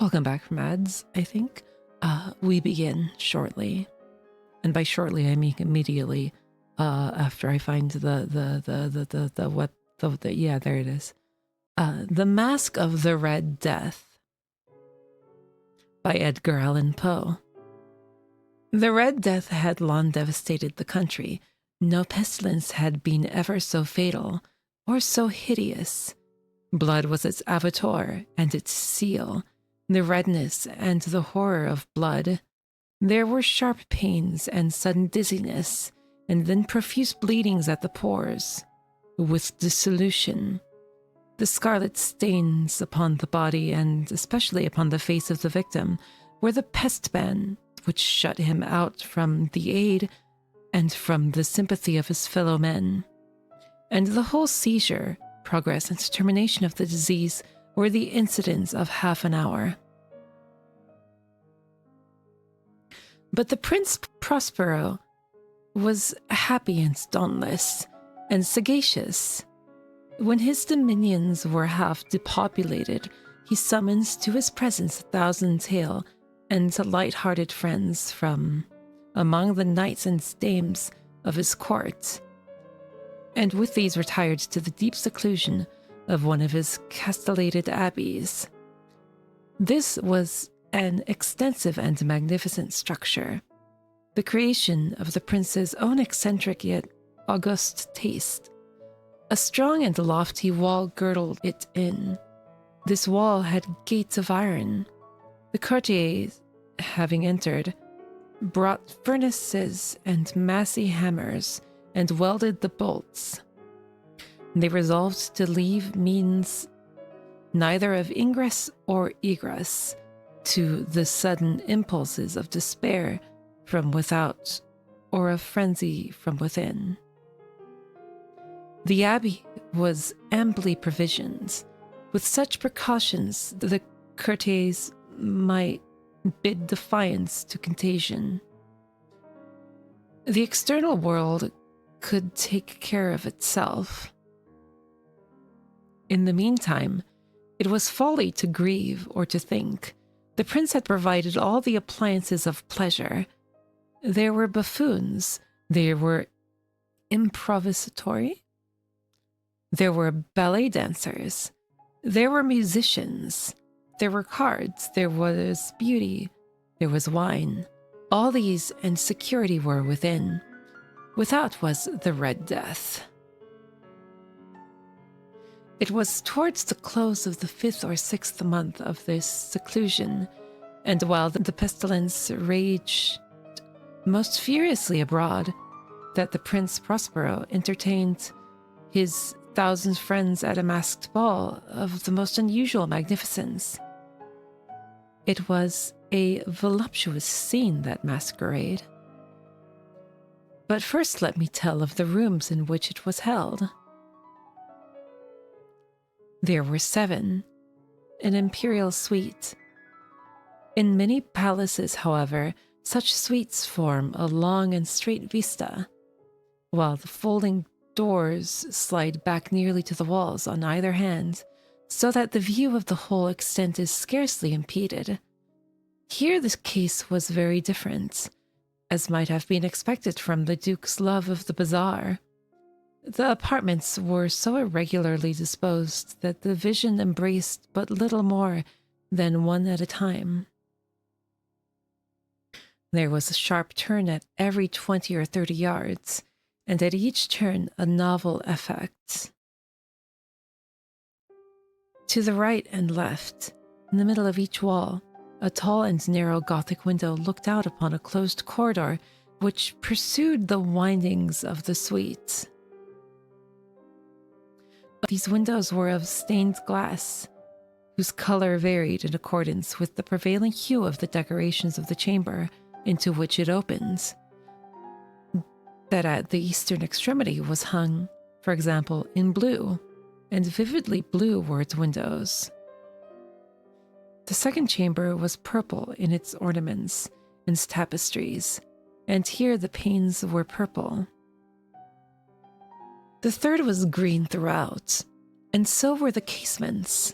Welcome back from ads, I think. We begin shortly. And by shortly, I mean immediately after I find yeah, there it is. The Masque of the Red Death by Edgar Allan Poe. The Red Death had long devastated the country. No pestilence had been ever so fatal or so hideous. Blood was its avatar and its seal, the redness and the horror of blood. There were sharp pains and sudden dizziness, and then profuse bleedings at the pores. With dissolution, the scarlet stains upon the body and especially upon the face of the victim were the pest ban which shut him out from the aid and from the sympathy of his fellow men. And the whole seizure, progress, and termination of the disease were the incidents of half an hour. But the Prince Prospero was happy and dauntless, and sagacious. When his dominions were half depopulated, he summons to his presence 1,000 hale and light-hearted friends from among the knights and dames of his court, and with these retired to the deep seclusion of one of his castellated abbeys. This was an extensive and magnificent structure, the creation of the prince's own eccentric yet august taste. A strong and lofty wall girdled it in. This wall had gates of iron. The courtiers, having entered, brought furnaces and massy hammers and welded the bolts. They resolved to leave means neither of ingress or egress to the sudden impulses of despair from without or of frenzy from within. The abbey was amply provisioned, with such precautions that the courtiers might bid defiance to contagion. The external world could take care of itself. In the meantime, it was folly to grieve or to think. The prince had provided all the appliances of pleasure. There were buffoons, there were improvisatori, there were ballet dancers, there were musicians, there were cards, there was beauty, there was wine. All these and security were within. Without was the Red Death. It was towards the close of the 5th or 6th month of this seclusion, and while the pestilence raged most furiously abroad, that the Prince Prospero entertained his 1,000 friends at a masked ball of the most unusual magnificence. It was a voluptuous scene, that masquerade. But first let me tell of the rooms in which it was held. There were 7, an imperial suite. In many palaces, however, such suites form a long and straight vista, while the folding doors slide back nearly to the walls on either hand, so that the view of the whole extent is scarcely impeded. Here the case was very different, as might have been expected from the Duke's love of the bazaar. The apartments were so irregularly disposed that the vision embraced but little more than one at a time. There was a sharp turn at every 20 or 30 yards, and at each turn a novel effect. To the right and left, in the middle of each wall, a tall and narrow Gothic window looked out upon a closed corridor which pursued the windings of the suite. These windows were of stained glass, whose color varied in accordance with the prevailing hue of the decorations of the chamber into which it opened. That at the eastern extremity was hung, for example, in blue, and vividly blue were its windows. The second chamber was purple in its ornaments and tapestries, and here the panes were purple. The third was green throughout, and so were the casements.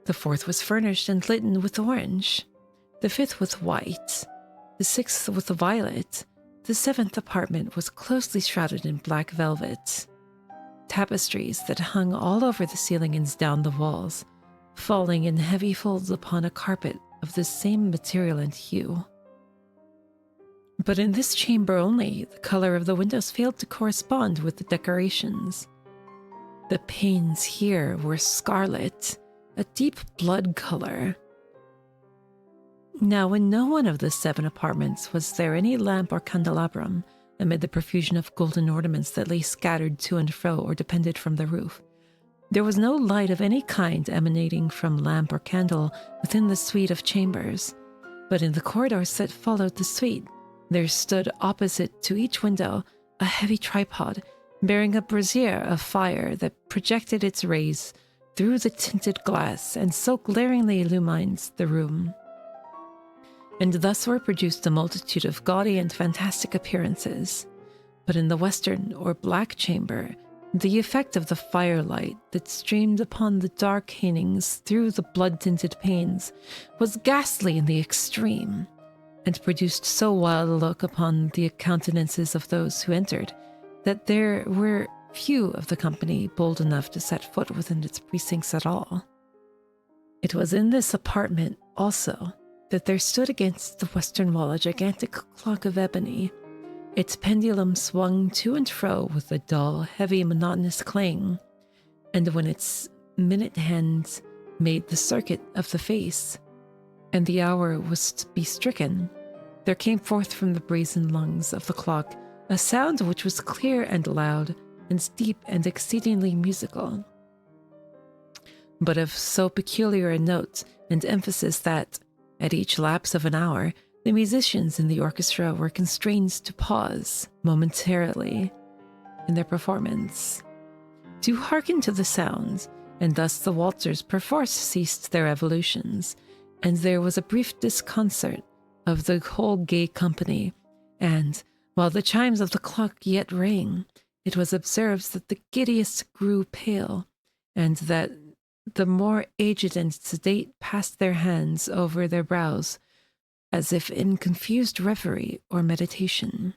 The fourth was furnished and lit with orange, the fifth with white, the sixth with violet. The seventh apartment was closely shrouded in black velvet. Tapestries that hung all over the ceiling and down the walls, falling in heavy folds upon a carpet of the same material and hue. But in this chamber only, the color of the windows failed to correspond with the decorations. The panes here were scarlet, a deep blood color. Now, in no one of the 7 apartments was there any lamp or candelabrum amid the profusion of golden ornaments that lay scattered to and fro or depended from the roof. There was no light of any kind emanating from lamp or candle within the suite of chambers, but in the corridors that followed the suite, there stood opposite to each window a heavy tripod bearing a brazier of fire that projected its rays through the tinted glass and so glaringly illumined the room. And thus were produced a multitude of gaudy and fantastic appearances. But in the western or black chamber, the effect of the firelight that streamed upon the dark hangings through the blood-tinted panes was ghastly in the extreme, and produced so wild a look upon the countenances of those who entered that there were few of the company bold enough to set foot within its precincts at all. It was in this apartment, also, that there stood against the western wall a gigantic clock of ebony. Its pendulum swung to and fro with a dull, heavy, monotonous clang, and when its minute hands made the circuit of the face, and the hour was to be stricken, there came forth from the brazen lungs of the clock a sound which was clear and loud, and deep and exceedingly musical, but of so peculiar a note and emphasis that, at each lapse of an hour, the musicians in the orchestra were constrained to pause momentarily in their performance, to hearken to the sound, and thus the waltzers perforce ceased their evolutions, and there was a brief disconcert of the whole gay company, and, while the chimes of the clock yet rang, it was observed that the giddiest grew pale, and that the more aged and sedate passed their hands over their brows, as if in confused reverie or meditation.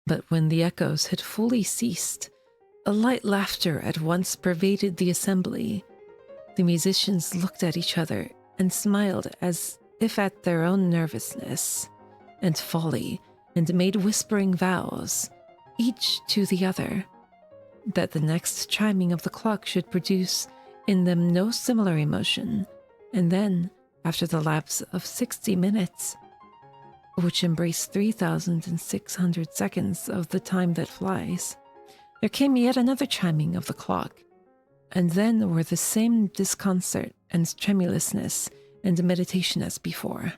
But when the echoes had fully ceased, a light laughter at once pervaded the assembly. The musicians looked at each other and smiled as if at their own nervousness and folly, and made whispering vows, each to the other, that the next chiming of the clock should produce in them no similar emotion, and then, after the lapse of 60 minutes, which embrace 3,600 seconds of the time that flies, there came yet another chiming of the clock, and then were the same disconcert and tremulousness and meditation as before.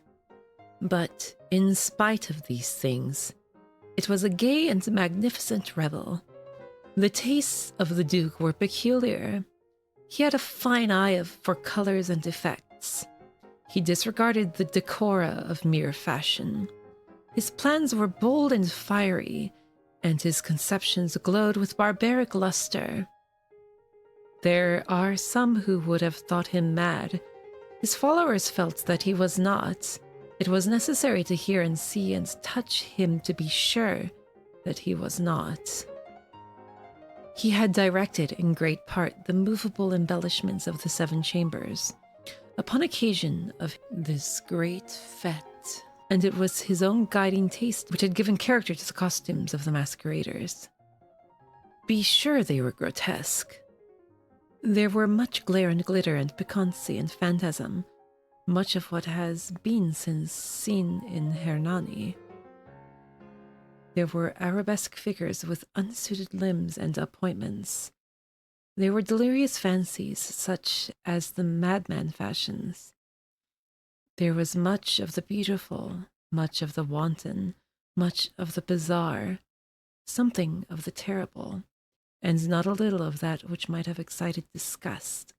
But, in spite of these things, it was a gay and magnificent revel. The tastes of the Duke were peculiar. He had a fine eye for colors and effects. He disregarded the decora of mere fashion. His plans were bold and fiery, and his conceptions glowed with barbaric luster. There are some who would have thought him mad. His followers felt that he was not. It was necessary to hear and see and touch him to be sure that he was not. He had directed in great part the movable embellishments of the 7 chambers upon occasion of this great fete, and it was his own guiding taste which had given character to the costumes of the masqueraders. Be sure they were grotesque. There were much glare and glitter and piquancy and phantasm, much of what has been since seen in Hernani. There were arabesque figures with unsuited limbs and appointments. There were delirious fancies, such as the madman fashions. There was much of the beautiful, much of the wanton, much of the bizarre, something of the terrible, and not a little of that which might have excited disgust.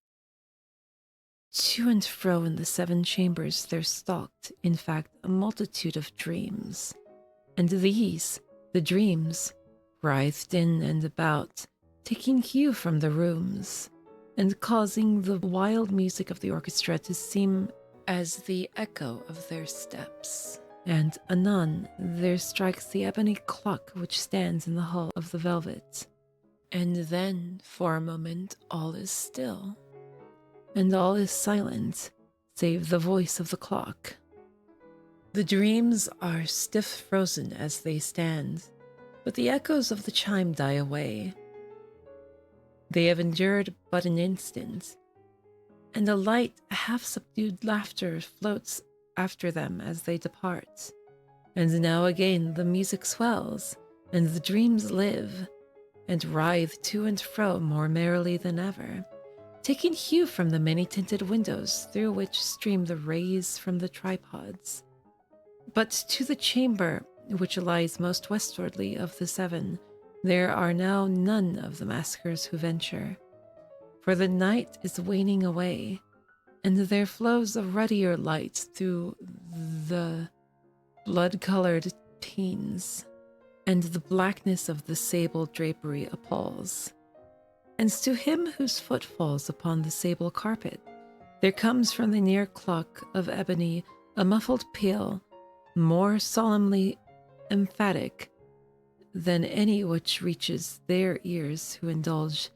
To and fro in the 7 chambers there stalked, in fact, a multitude of dreams, and these, the dreams, writhed in and about, taking hue from the rooms, and causing the wild music of the orchestra to seem as the echo of their steps. And anon there strikes the ebony clock which stands in the hall of the velvet. And then, for a moment, all is still, and all is silent, save the voice of the clock. The dreams are stiff frozen as they stand, but the echoes of the chime die away. They have endured but an instant, and a light, half-subdued laughter floats after them as they depart. And now again the music swells, and the dreams live, and writhe to and fro more merrily than ever, taking hue from the many-tinted windows through which stream the rays from the tripods. But to the chamber which lies most westwardly of the seven, there are now none of the maskers who venture, for the night is waning away, and there flows a ruddier light through the blood-colored panes, and the blackness of the sable drapery appalls. And to him whose foot falls upon the sable carpet, there comes from the near clock of ebony a muffled peal, more solemnly emphatic than any which reaches their ears who indulge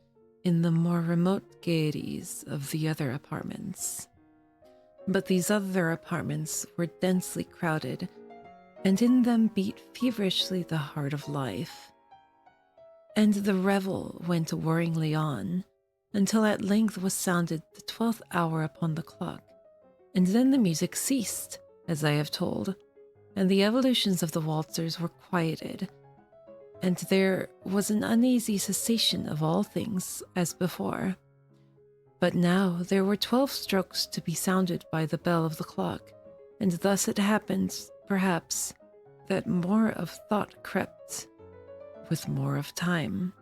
in the more remote gaieties of the other apartments. But these other apartments were densely crowded, and in them beat feverishly the heart of life. And the revel went whirringly on, until at length was sounded the 12th hour upon the clock, and then the music ceased, as I have told, and the evolutions of the waltzers were quieted, and there was an uneasy cessation of all things as before. But now there were 12 strokes to be sounded by the bell of the clock, and thus it happened, perhaps, that more of thought crept, with more of time,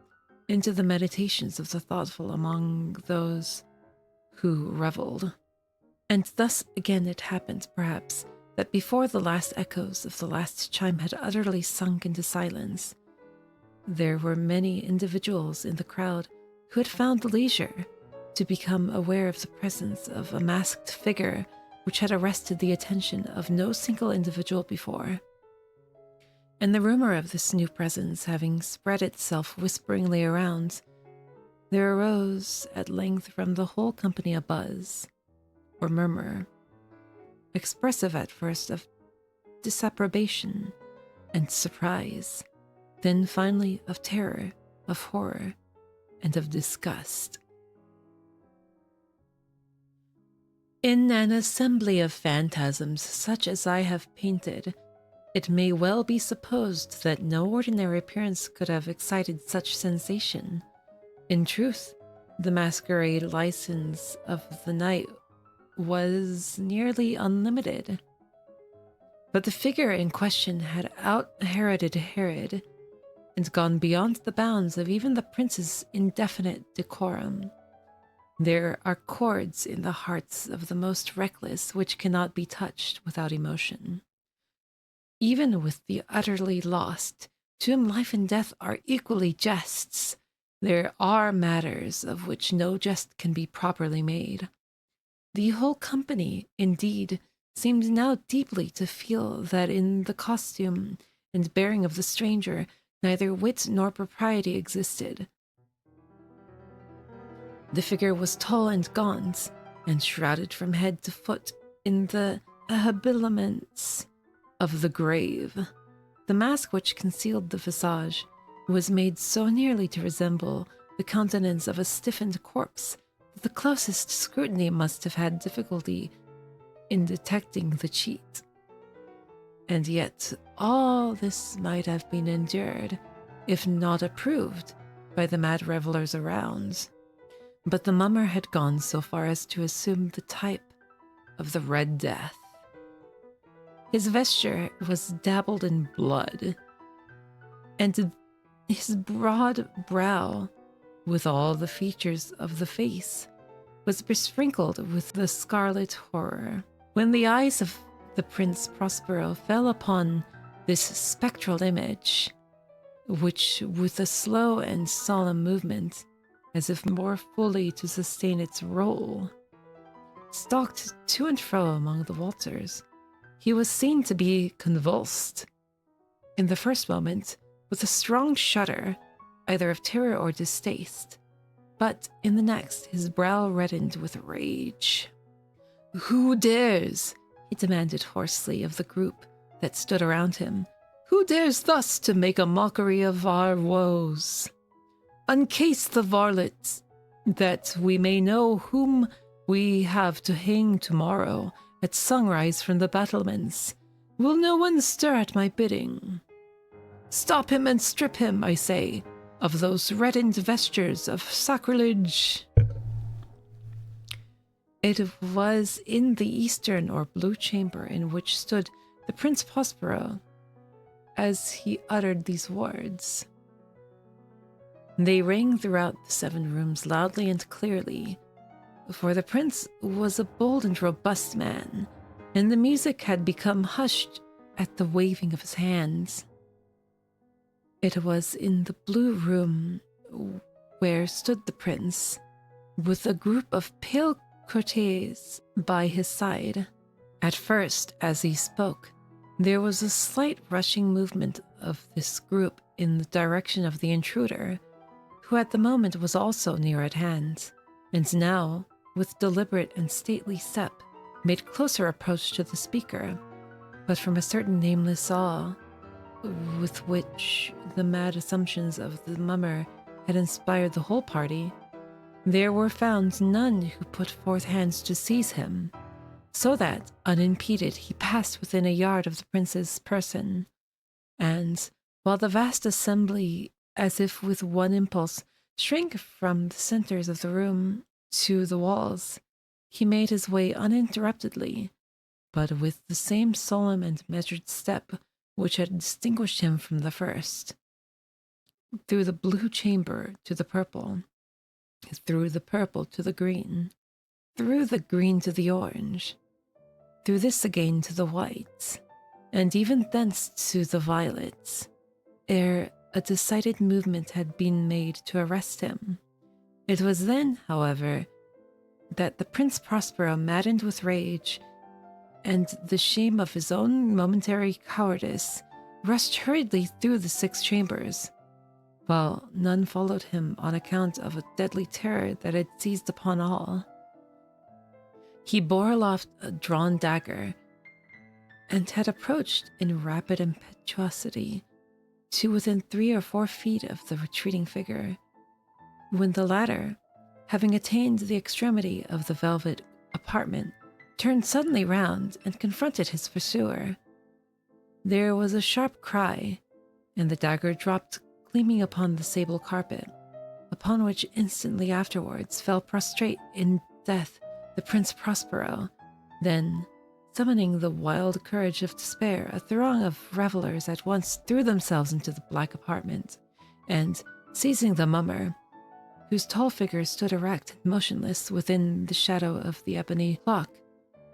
into the meditations of the thoughtful among those who revelled. And thus again it happened, perhaps, that before the last echoes of the last chime had utterly sunk into silence, there were many individuals in the crowd who had found leisure to become aware of the presence of a masked figure which had arrested the attention of no single individual before. And the rumor of this new presence having spread itself whisperingly around, there arose at length from the whole company a buzz, or murmur, expressive at first of disapprobation and surprise, then finally of terror, of horror, and of disgust. In an assembly of phantasms such as I have painted, it may well be supposed that no ordinary appearance could have excited such sensation. In truth, the masquerade license of the night was nearly unlimited. But the figure in question had out-Heroded Herod, and gone beyond the bounds of even the prince's indefinite decorum. There are chords in the hearts of the most reckless which cannot be touched without emotion. Even with the utterly lost, to whom life and death are equally jests, there are matters of which no jest can be properly made. The whole company, indeed, seemed now deeply to feel that in the costume and bearing of the stranger neither wit nor propriety existed. The figure was tall and gaunt, and shrouded from head to foot in the habiliments of the grave. The mask which concealed the visage was made so nearly to resemble the countenance of a stiffened corpse that the closest scrutiny must have had difficulty in detecting the cheat. And yet all this might have been endured, if not approved, by the mad revellers around. But the mummer had gone so far as to assume the type of the Red Death. His vesture was dabbled in blood, and his broad brow, with all the features of the face, was besprinkled with the scarlet horror. When the eyes of the Prince Prospero fell upon this spectral image, which with a slow and solemn movement as if more fully to sustain its role, stalked to and fro among the waltzers. He was seen to be convulsed. In the first moment, with a strong shudder, either of terror or distaste, but in the next, his brow reddened with rage. "Who dares?" he demanded hoarsely of the group that stood around him. "Who dares thus to make a mockery of our woes? Uncase the varlets, that we may know whom we have to hang tomorrow at sunrise from the battlements. Will no one stir at my bidding? Stop him and strip him, I say, of those reddened vestures of sacrilege." It was in the eastern or blue chamber in which stood the Prince Prospero as he uttered these words. They rang throughout the 7 rooms loudly and clearly, for the prince was a bold and robust man, and the music had become hushed at the waving of his hands. It was in the blue room where stood the prince, with a group of pale courtiers by his side. At first, as he spoke, there was a slight rushing movement of this group in the direction of the intruder, who at the moment was also near at hand, and now, with deliberate and stately step, made closer approach to the speaker, but from a certain nameless awe, with which the mad assumptions of the mummer had inspired the whole party, there were found none who put forth hands to seize him, so that, unimpeded, he passed within a yard of the prince's person, and, while the vast assembly, as if with one impulse, shrank from the centers of the room to the walls, he made his way uninterruptedly, but with the same solemn and measured step which had distinguished him from the first, through the blue chamber to the purple, through the purple to the green, through the green to the orange, through this again to the white, and even thence to the violets, ere a decided movement had been made to arrest him. It was then, however, that the Prince Prospero, maddened with rage and the shame of his own momentary cowardice, rushed hurriedly through the 6 chambers, while none followed him on account of a deadly terror that had seized upon all. He bore aloft a drawn dagger, and had approached in rapid impetuosity to within 3 or 4 feet of the retreating figure, when the latter, having attained the extremity of the velvet apartment, turned suddenly round and confronted his pursuer. There was a sharp cry, and the dagger dropped gleaming upon the sable carpet, upon which instantly afterwards fell prostrate in death the Prince Prospero. Then, summoning the wild courage of despair, a throng of revelers at once threw themselves into the black apartment, and, seizing the mummer, whose tall figure stood erect and motionless within the shadow of the ebony clock,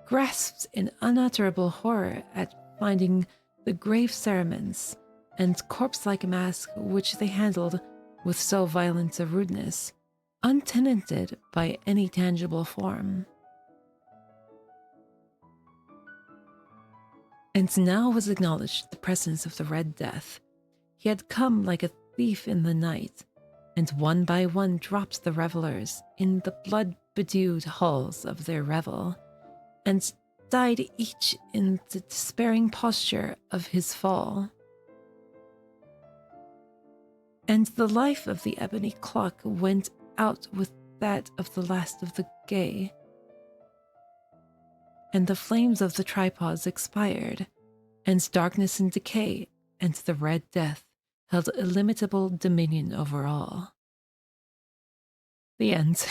grasped in unutterable horror at finding the grave cerements and corpse-like mask which they handled with so violent a rudeness, untenanted by any tangible form. And now was acknowledged the presence of the Red Death. He had come like a thief in the night, and one by one dropped the revelers in the blood-bedewed halls of their revel, and died each in the despairing posture of his fall. And the life of the ebony clock went out with that of the last of the gay, and the flames of the tripods expired, and darkness and decay and the Red Death held illimitable dominion over all. The end.